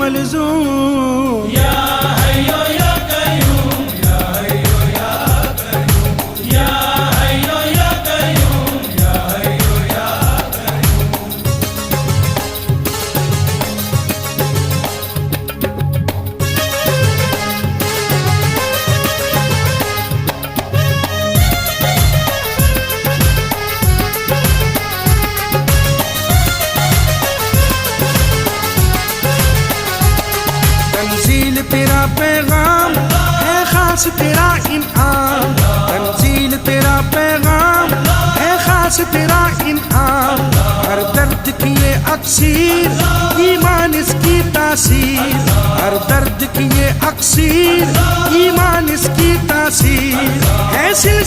मलज़ूम। या हय्यो या क़य्यूम, या हय्यो या क़य्यूम, या हय्यो या क़य्यूम, या हय्यो या तंज़ील तेरा पैगाम है खास तेरा इनाम, तंज़ील तेरा पैगाम है खास तेरा इनाम। हर दर्द की ये अक्सीर ईमान इसकी तासीर, हर दर्द की ये अक्सीर ईमान इसकी तासीर है।